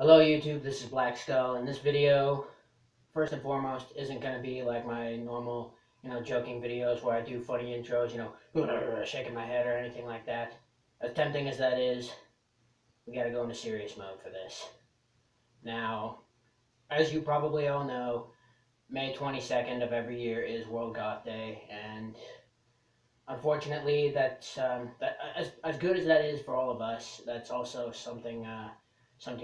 Hello YouTube, this is Black Skull, and this video, first and foremost, isn't going to be like my normal, joking videos where I do funny intros, shaking my head or anything like that. As tempting as that is, we got to go into serious mode for this. Now, as you probably all know, May 22nd of every year is World Goth Day, and unfortunately, as good as that is for all of us, that's also something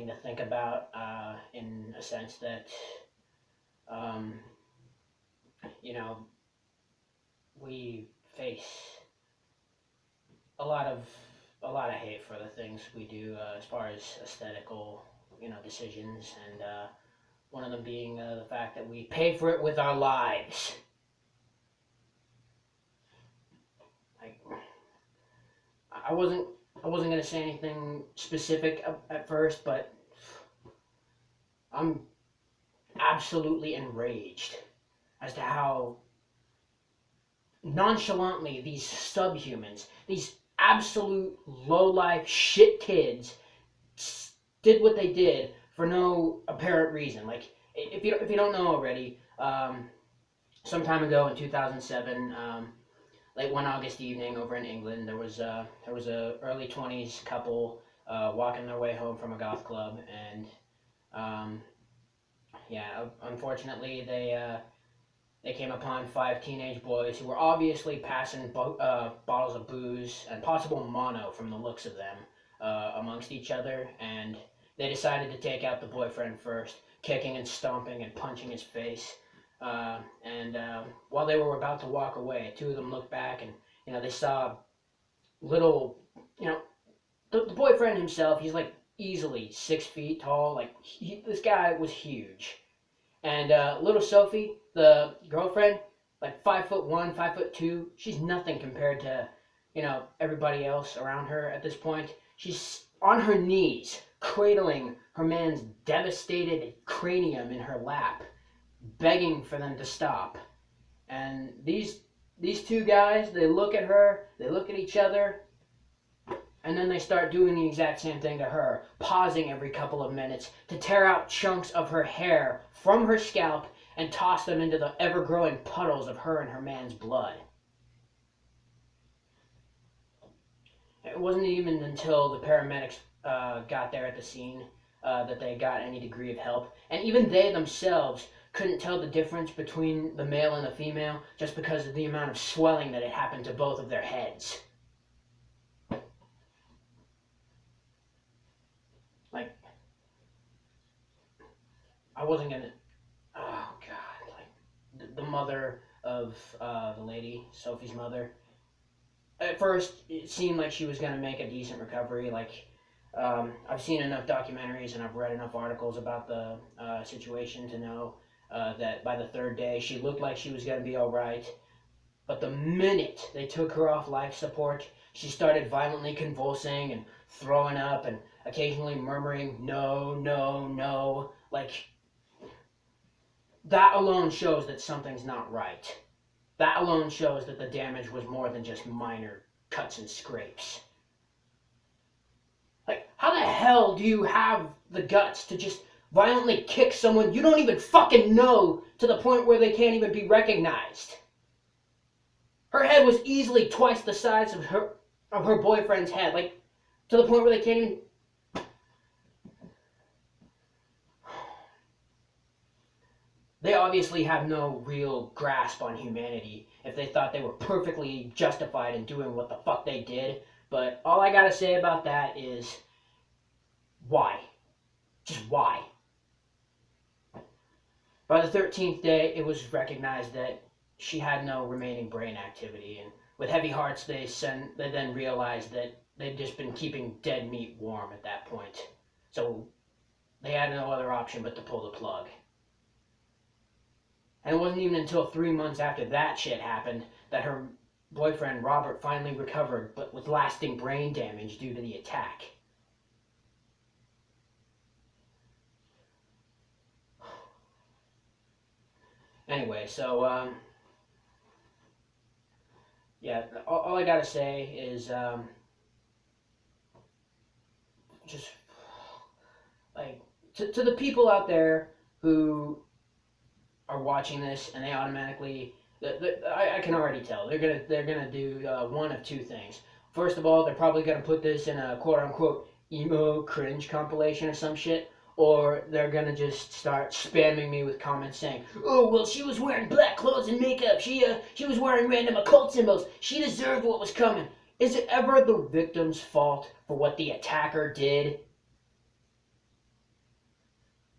to think about in a sense that um, you know we face a lot of hate for the things we do as far as aesthetical decisions, and one of them being the fact that we pay for it with our lives. Like, I wasn't I wasn't gonna say anything specific at first, but I'm absolutely enraged as to how nonchalantly these subhumans, these absolute low-life shit kids, did what they did for no apparent reason. Like, if you don't know already, some time ago in 2007, late one August evening over in England, there was a early 20s couple walking their way home from a goth club, and um, yeah, unfortunately they came upon five teenage boys who were obviously passing bottles of booze and possible mono from the looks of them amongst each other, and they decided to take out the boyfriend first, kicking and stomping and punching his face. And while they were about to walk away, two of them looked back, and they saw little, you know, the boyfriend himself. He's like easily 6 feet tall. Like, this guy was huge. And little Sophie, the girlfriend, like 5'1", 5'2". She's nothing compared to, everybody else around her at this point. She's on her knees, cradling her man's devastated cranium in her lap, begging for them to stop. And these two guys, they look at her, they look at each other, and then they start doing the exact same thing to her, pausing every couple of minutes to tear out chunks of her hair from her scalp and toss them into the ever-growing puddles of her and her man's blood. It wasn't even until the paramedics got there at the scene that they got any degree of help. And even they themselves couldn't tell the difference between the male and the female just because of the amount of swelling that had happened to both of their heads. Like, I wasn't gonna. Oh God! Like, the mother of the lady, Sophie's mother. At first, it seemed like she was gonna make a decent recovery. Like, I've seen enough documentaries and I've read enough articles about the situation to know that by the third day she looked like she was gonna be all right. But the minute they took her off life support, she started violently convulsing and throwing up and occasionally murmuring, "No, no, no." Like, that alone shows that something's not right. That alone shows that the damage was more than just minor cuts and scrapes. Like, how the hell do you have the guts to just violently kick someone you don't even fucking know to the point where they can't even be recognized? Her head was easily twice the size of her boyfriend's head, like, to the point where they can't even. They obviously have no real grasp on humanity if they thought they were perfectly justified in doing what the fuck they did. But all I gotta say about that is, why? Just why? By the 13th day, it was recognized that she had no remaining brain activity, and with heavy hearts, they then realized that they'd just been keeping dead meat warm at that point. So they had no other option but to pull the plug. And it wasn't even until 3 months after that shit happened that her boyfriend Robert finally recovered, but with lasting brain damage due to the attack. Anyway, so yeah, all I gotta say is just like, to the people out there who are watching this and they automatically, I can already tell they're gonna do one of two things. First of all, they're probably gonna put this in a quote unquote emo cringe compilation or some shit, or they're gonna just start spamming me with comments saying, "Oh well, she was wearing black clothes and makeup. She was wearing random occult symbols. She deserved what was coming." Is it ever the victim's fault for what the attacker did?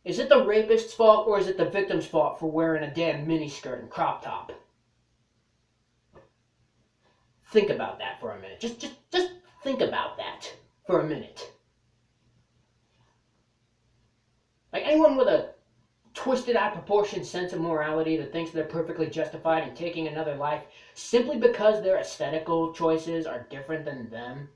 Is it the rapist's fault or is it the victim's fault for wearing a damn miniskirt and crop top? Think about that for a minute. Just think about that for a minute. Like anyone with a twisted out proportioned sense of morality that thinks they're perfectly justified in taking another life simply because their aesthetical choices are different than them,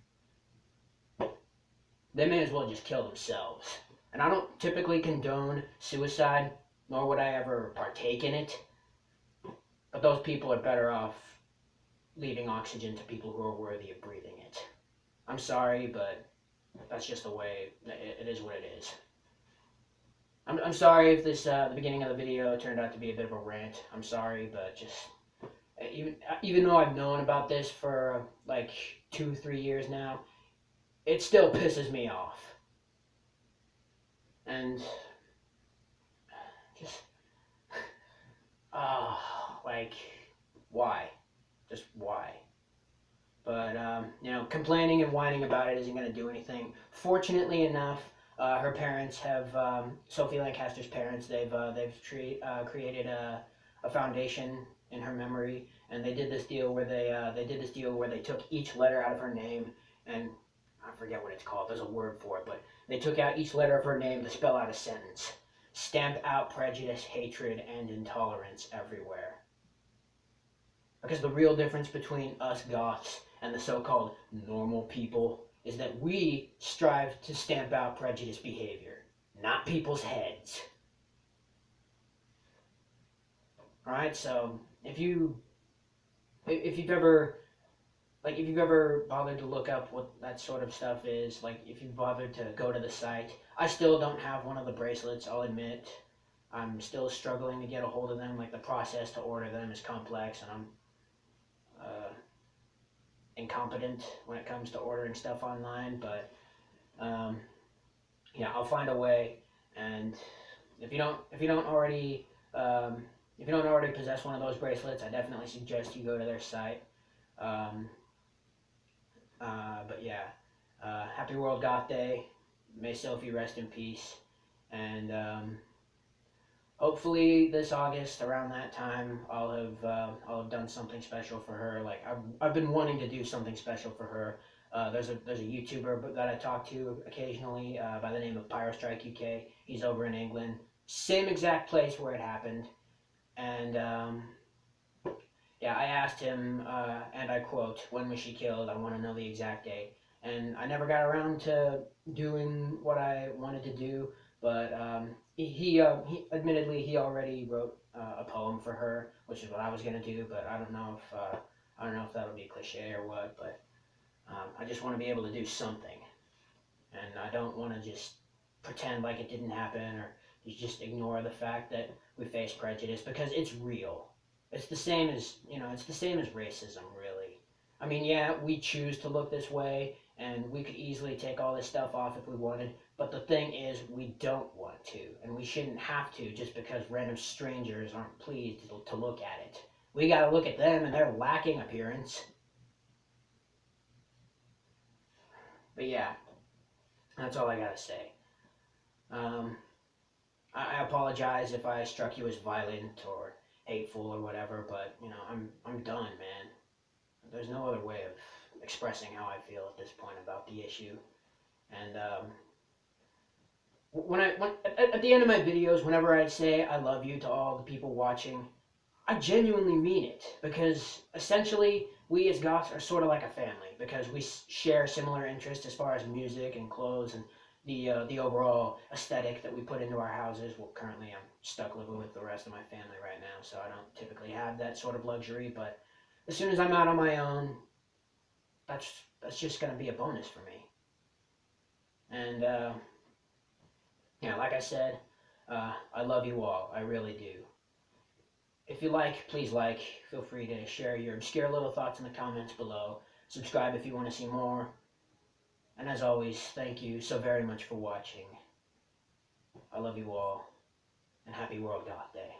they may as well just kill themselves. And I don't typically condone suicide, nor would I ever partake in it. But those people are better off leaving oxygen to people who are worthy of breathing it. I'm sorry, but that's just the way it is what it is. I'm sorry if this the beginning of the video turned out to be a bit of a rant. I'm sorry, but just even though I've known about this for like 2-3 years now, it still pisses me off. And just like why? Just why? But complaining and whining about it isn't going to do anything. Fortunately enough, her parents have Sophie Lancaster's parents. They've created a foundation in her memory, and they did this deal where they took each letter out of her name, and I forget what it's called. There's a word for it, but they took out each letter of her name to spell out a sentence. Stamp out prejudice, hatred, and intolerance everywhere. Because the real difference between us Goths and the so-called normal people is that we strive to stamp out prejudice behavior, not people's heads. Alright, so if you've ever bothered to look up what that sort of stuff is, like if you've bothered to go to the site, I still don't have one of the bracelets, I'll admit. I'm still struggling to get a hold of them. Like the process to order them is complex, and I'm incompetent when it comes to ordering stuff online, but I'll find a way. And if you don't already possess one of those bracelets, I definitely suggest you go to their site. But yeah, happy World Goth Day. May Sophie rest in peace. And hopefully this August, around that time, I'll have done something special for her. Like I've been wanting to do something special for her. There's a YouTuber that I talk to occasionally by the name of S.O.P.H.I.E UK. He's over in England, same exact place where it happened, and I asked him, and I quote, "When was she killed? I want to know the exact date." And I never got around to doing what I wanted to do, but he admittedly he already wrote a poem for her, which is what I was gonna do, but I don't know if that'll be cliche or what, but I just want to be able to do something, and I don't want to just pretend like it didn't happen or you just ignore the fact that we face prejudice, because it's real. It's the same as racism, really. I mean, yeah, we choose to look this way, and we could easily take all this stuff off if we wanted, but the thing is, we don't want to, and we shouldn't have to just because random strangers aren't pleased to look at it. We gotta look at them and their lacking appearance. But yeah, that's all I gotta say. Um, I apologize if I struck you as violent or hateful or whatever, but I'm done, man. There's no other way of expressing how I feel at this point about the issue. And at the end of my videos, whenever I say I love you to all the people watching, I genuinely mean it, because essentially we as Goths are sort of like a family, because we share similar interests as far as music and clothes and the overall aesthetic that we put into our houses. Well, currently I'm stuck living with the rest of my family right now, so I don't typically have that sort of luxury, but as soon as I'm out on my own, that's just going to be a bonus for me. And Yeah, like I said, I love you all. I really do. If you like, please like. Feel free to share your obscure little thoughts in the comments below. Subscribe if you want to see more. And as always, thank you so very much for watching. I love you all, and happy World Goth Day.